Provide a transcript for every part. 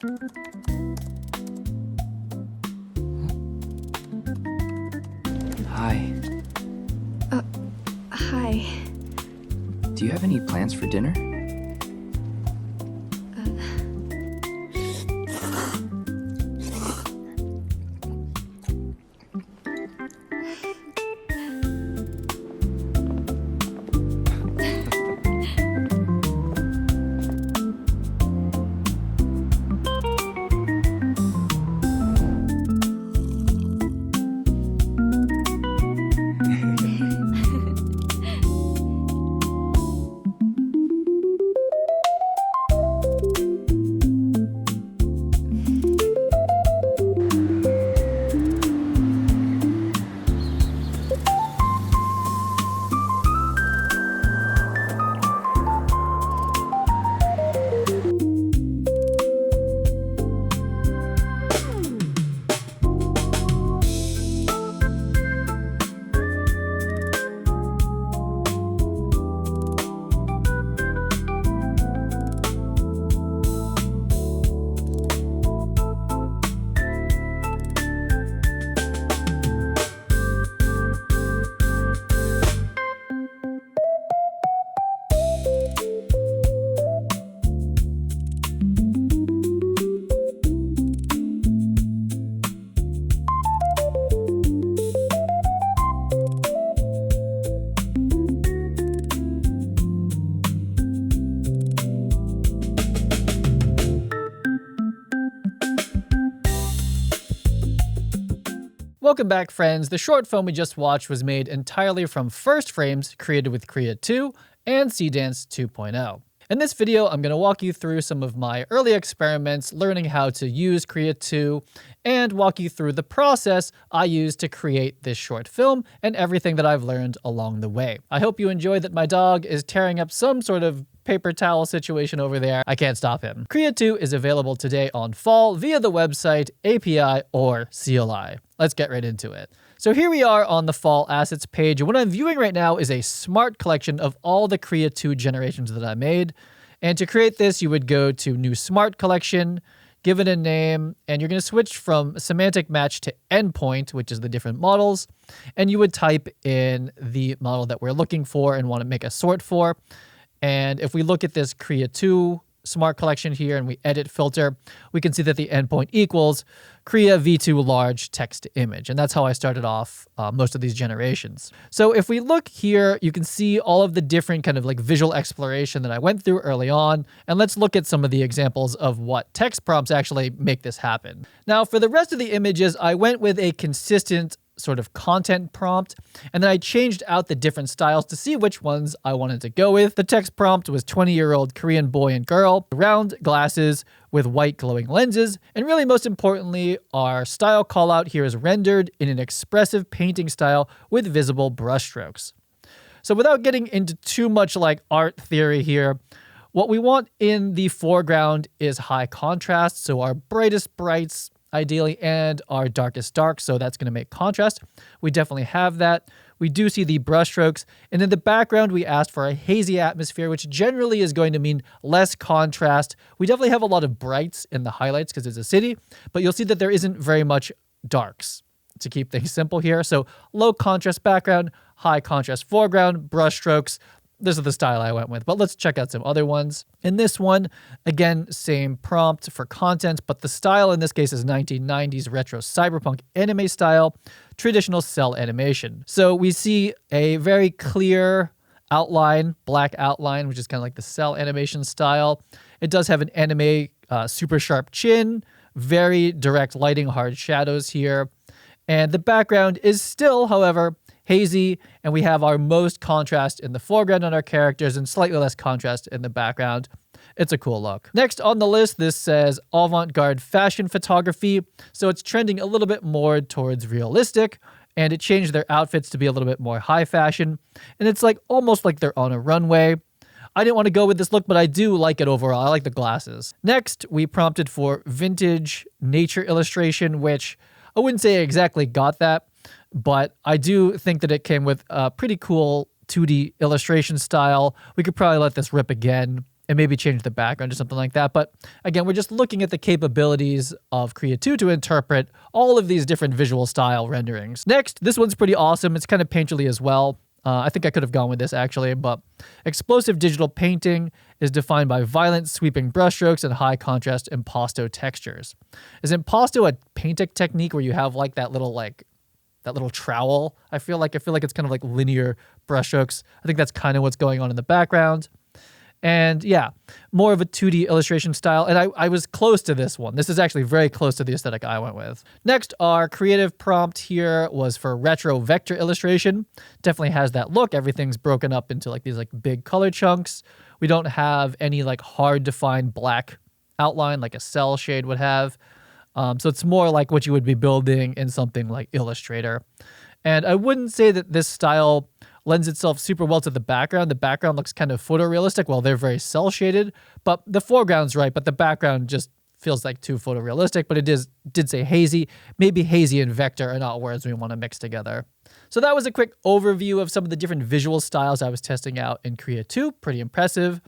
Hi. Hi. Do you have any plans for dinner? Welcome back, friends. The short film we just watched was made entirely from first frames created with Krea 2 and Seedance 2.0. In this video, I'm going to walk you through some of my early experiments, learning how to use Krea 2, and walk you through the process I used to create this short film and everything that I've learned along the way. I hope you enjoy that my dog is tearing up some sort of paper towel situation over there. I can't stop him. Krea 2 is available today on Fall via the website, API, or CLI. Let's get right into it. So here we are on the Fall Assets page, and what I'm viewing right now is a smart collection of all the Krea 2 generations that I made. And to create this, you would go to New Smart Collection, give it a name, and you're going to switch from semantic match to endpoint, which is the different models, and you would type in the model that we're looking for and want to make a sort for. And if we look at this Krea 2 smart collection here and we edit filter, we can see that the endpoint equals Krea v2 large text to image. And that's how I started off most of these generations. So if we look here, you can see all of the different kind of like visual exploration that I went through early on. And let's look at some of the examples of what text prompts actually make this happen. Now, for the rest of the images, I went with a consistent sort of content prompt, and then I changed out the different styles to see which ones I wanted to go with. The text prompt was 20-year-old Korean boy and girl, round glasses with white glowing lenses, and really most importantly, our style callout here is rendered in an expressive painting style with visible brushstrokes. So without getting into too much like art theory here, what we want in the foreground is high contrast, so our brightest brights ideally, and our darkest dark, so that's going to make contrast. We definitely have that. We do see the brushstrokes, and in the background we asked for a hazy atmosphere, which generally is going to mean less contrast. We definitely have a lot of brights in the highlights because it's a city, but you'll see that there isn't very much darks to keep things simple here. So low contrast background, high contrast foreground, brushstrokes. This is the style I went with, but let's check out some other ones. In this one, again, same prompt for content, but the style in this case is 1990s retro cyberpunk anime style, traditional cell animation. So we see a very clear outline, black outline, which is kind of like the cell animation style. It does have an anime super sharp chin, very direct lighting, hard shadows here. And the background is still, however, hazy, and we have our most contrast in the foreground on our characters and slightly less contrast in the background. It's a cool look. Next on the list, this says avant-garde fashion photography. So it's trending a little bit more towards realistic, and it changed their outfits to be a little bit more high fashion. And it's like almost like they're on a runway. I didn't want to go with this look, but I do like it overall. I like the glasses. Next, we prompted for vintage nature illustration, which I wouldn't say I exactly got that, but I do think that it came with a pretty cool 2D illustration style. We could probably let this rip again and maybe change the background or something like that. But again, we're just looking at the capabilities of Krea 2 to interpret all of these different visual style renderings. Next, this one's pretty awesome. It's kind of painterly as well. I think I could have gone with this actually, but explosive digital painting is defined by violent sweeping brushstrokes and high contrast impasto textures. Is impasto a painting technique where you have like that little trowel? I feel like it's kind of like linear brushstrokes. I think that's kind of what's going on in the background. And yeah, more of a 2D illustration style. And I was close to this one. This is actually very close to the aesthetic I went with. Next, our creative prompt here was for retro vector illustration. Definitely has that look. Everything's broken up into like these like big color chunks. We don't have any like hard defined black outline like a cell shade would have. So it's more like what you would be building in something like Illustrator. And I wouldn't say that this style lends itself super well to the background. The background looks kind of photorealistic while they're very cell shaded, but the foreground's right, but the background just feels like too photorealistic, but it did say hazy. Maybe hazy and vector are not words we want to mix together. So that was a quick overview of some of the different visual styles I was testing out in Krea 2. Pretty impressive.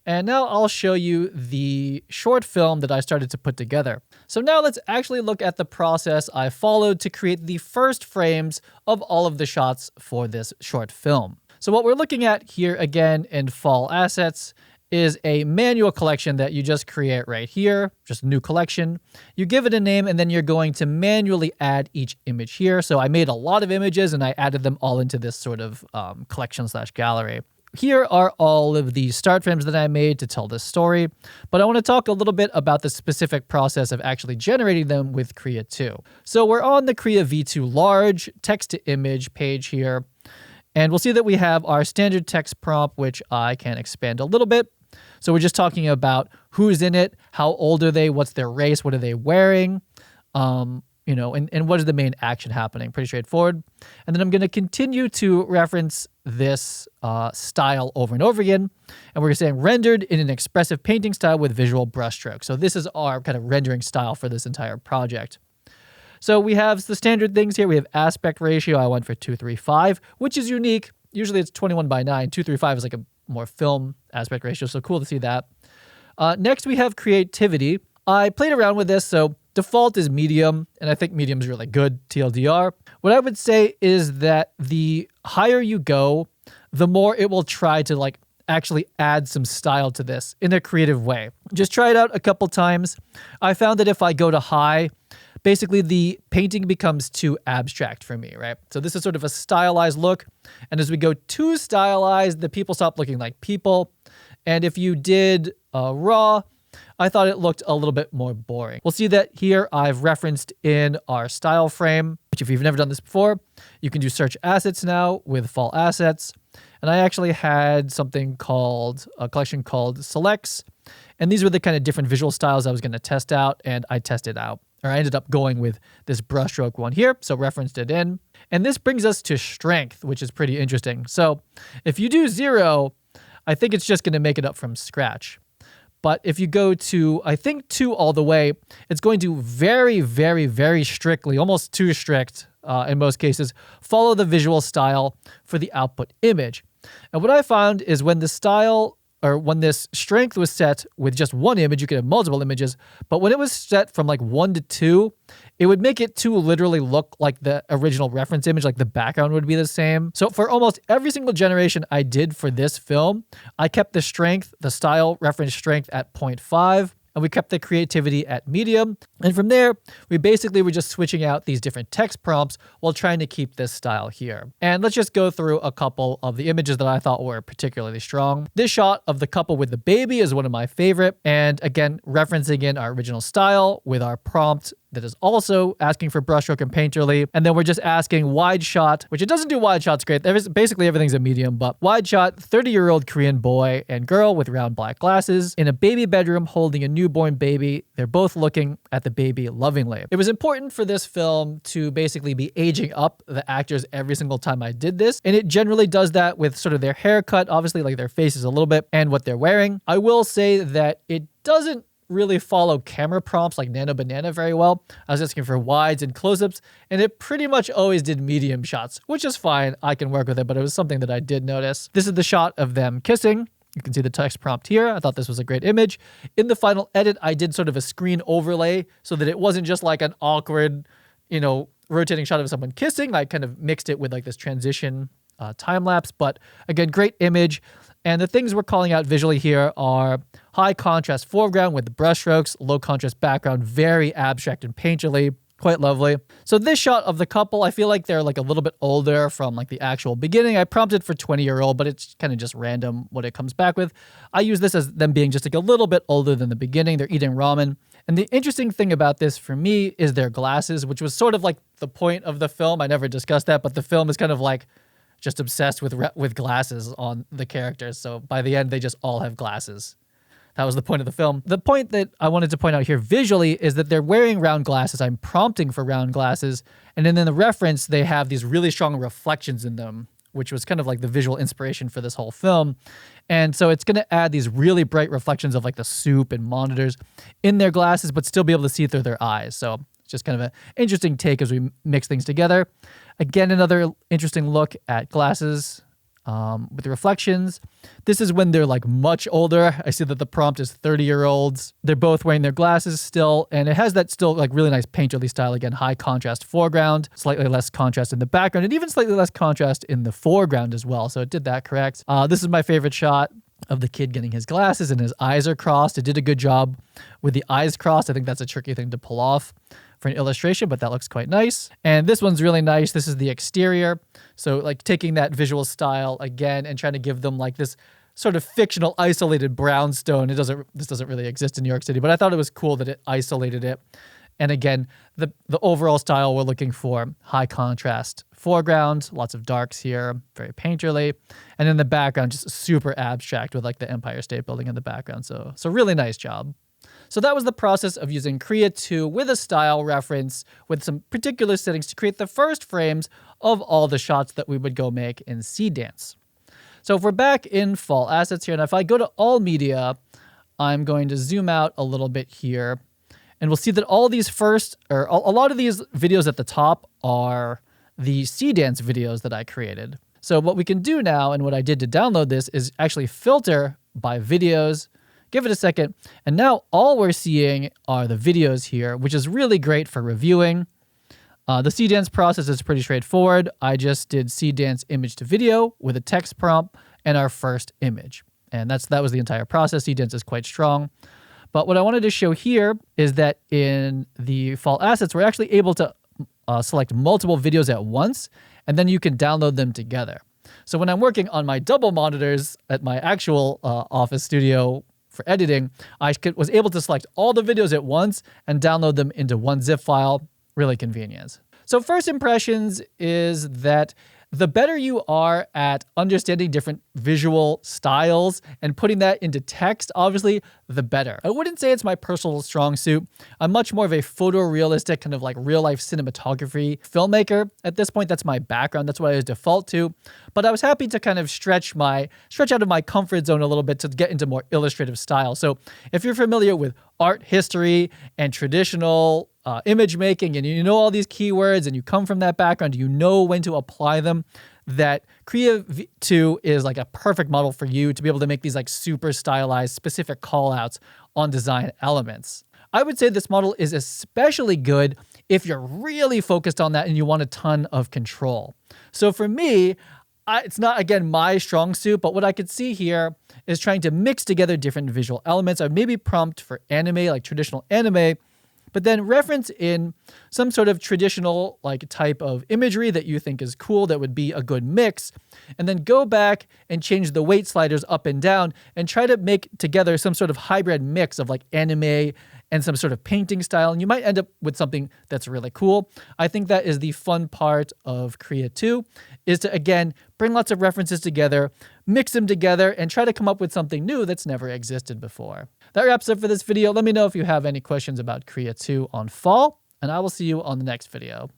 And now I'll show you the short film that I started to put together. So now let's actually look at the process I followed to create the first frames of all of the shots for this short film. So what we're looking at here again in Fall Assets is a manual collection that you just create right here, just a new collection. You give it a name and then you're going to manually add each image here. So I made a lot of images and I added them all into this sort of collection/gallery. Here are all of the start frames that I made to tell this story, but I want to talk a little bit about the specific process of actually generating them with Krea 2. So we're on the Krea V2 large text-to-image page here, and we'll see that we have our standard text prompt, which I can expand a little bit. So we're just talking about who's in it, how old are they, what's their race, what are they wearing, and what is the main action happening. Pretty straightforward. And then I'm going to continue to reference this style over and over again. And we're saying rendered in an expressive painting style with visual brushstrokes. So this is our kind of rendering style for this entire project. So we have the standard things here. We have aspect ratio. I went for 2:3:5, which is unique. Usually it's 21:9. 2:3:5 is like a more film aspect ratio. So cool to see that. Next, we have creativity. I played around with this. So default is medium, and I think medium is really good, TLDR. What I would say is that the higher you go, the more it will try to like actually add some style to this in a creative way. Just try it out a couple times. I found that if I go to high, basically the painting becomes too abstract for me, right? So this is sort of a stylized look. And as we go too stylized, the people stop looking like people. And if you did raw, I thought it looked a little bit more boring. We'll see that here I've referenced in our style frame, which if you've never done this before, you can do search assets now with Fall Assets. And I actually had something called, a collection called Selects. And these were the kind of different visual styles I was going to test out, and I tested out. Or I ended up going with this brushstroke one here, so referenced it in. And this brings us to strength, which is pretty interesting. So if you do 0, I think it's just going to make it up from scratch. But if you go to, I think 2 all the way, it's going to very, very, very strictly, almost too strict in most cases, follow the visual style for the output image. And what I found is when the style, or when this strength was set with just one image, you could have multiple images, but when it was set from like 1 to 2, it would make it 2 literally look like the original reference image, like the background would be the same. So for almost every single generation I did for this film, I kept the strength, the style reference strength at 0.5, and we kept the creativity at medium. And from there, we basically were just switching out these different text prompts while trying to keep this style here. And let's just go through a couple of the images that I thought were particularly strong. This shot of the couple with the baby is one of my favorite. And again, referencing in our original style with our prompt that is also asking for brushstroke and painterly. And then we're just asking wide shot, which it doesn't do wide shots great. Basically everything's a medium, but wide shot, 30-year-old Korean boy and girl with round black glasses in a baby bedroom holding a newborn baby. They're both looking at the baby lovingly. It was important for this film to basically be aging up the actors every single time I did this. And it generally does that with sort of their haircut, obviously like their faces a little bit, and what they're wearing. I will say that it doesn't really follow camera prompts like Nano Banana very well. I was asking for wides and close-ups, and it pretty much always did medium shots, which is fine. I can work with it, but it was something that I did notice. This is the shot of them kissing. You can see the text prompt here. I thought this was a great image. In the final edit, I did sort of a screen overlay so that it wasn't just like an awkward, rotating shot of someone kissing. I kind of mixed it with like this transition time lapse. But again, great image. And the things we're calling out visually here are high contrast foreground with brushstrokes, low contrast background, very abstract and painterly, quite lovely. So this shot of the couple, I feel like they're like a little bit older from like the actual beginning. I prompted for 20-year-old, but it's kind of just random what it comes back with. I use this as them being just like a little bit older than the beginning. They're eating ramen. And the interesting thing about this for me is their glasses, which was sort of like the point of the film. I never discussed that, but the film is kind of like just obsessed with glasses on the characters. So by the end, they just all have glasses. That was the point of the film. The point that I wanted to point out here visually is that they're wearing round glasses. I'm prompting for round glasses. And then in the reference, they have these really strong reflections in them, which was kind of like the visual inspiration for this whole film. And so it's going to add these really bright reflections of like the soup and monitors in their glasses, but still be able to see through their eyes. So it's just kind of an interesting take as we mix things together. Again, another interesting look at glasses with the reflections. This is when they're like much older. I see that the prompt is 30-year-olds. They're both wearing their glasses still, and it has that still like really nice painterly style. Again, high contrast foreground, slightly less contrast in the background, and even slightly less contrast in the foreground as well. So it did that correct. This is my favorite shot of the kid getting his glasses and his eyes are crossed. It did a good job with the eyes crossed. I think that's a tricky thing to pull off for an illustration, but that looks quite nice. And this one's really nice. This is the exterior. So like taking that visual style again and trying to give them like this sort of fictional isolated brownstone. This doesn't really exist in New York City, but I thought it was cool that it isolated it. And again, the overall style we're looking for, high contrast foreground, lots of darks here, very painterly. And in the background, just super abstract with like the Empire State Building in the background. So really nice job. So that was the process of using Krea 2 with a style reference with some particular settings to create the first frames of all the shots that we would go make in Seedance. So if we're back in Fall Assets here, and if I go to All Media, I'm going to zoom out a little bit here, and we'll see that all these a lot of these videos at the top are the Seedance videos that I created. So what we can do now, and what I did to download this, is actually filter by videos. Give it a second. And now all we're seeing are the videos here, which is really great for reviewing. The Seedance process is pretty straightforward. I just did Seedance image to video with a text prompt and our first image. And that was the entire process. Seedance is quite strong. But what I wanted to show here is that in the Fall Assets, we're actually able to select multiple videos at once, and then you can download them together. So when I'm working on my double monitors at my actual office studio for editing, I was able to select all the videos at once and download them into one zip file. Really convenient. So first impressions is that the better you are at understanding different visual styles and putting that into text, obviously, the better. I wouldn't say it's my personal strong suit. I'm much more of a photorealistic, kind of like real-life cinematography filmmaker. At this point, that's my background. That's what I default to. But I was happy to kind of stretch out of my comfort zone a little bit to get into more illustrative style. So if you're familiar with art history and traditional image making, and you know all these keywords, and you come from that background, you know when to apply them, that Krea 2 is like a perfect model for you to be able to make these like super stylized, specific callouts on design elements. I would say this model is especially good if you're really focused on that and you want a ton of control. So for me, it's not, again, my strong suit, but what I could see here is trying to mix together different visual elements. I would maybe prompt for anime, like traditional anime, but then reference in some sort of traditional like type of imagery that you think is cool, that would be a good mix, and then go back and change the weight sliders up and down and try to make together some sort of hybrid mix of like anime and some sort of painting style, and you might end up with something that's really cool. I think that is the fun part of Krea 2, is to, again, bring lots of references together, mix them together, and try to come up with something new that's never existed before. That wraps up for this video. Let me know if you have any questions about Krea 2 on Fall, and I will see you on the next video.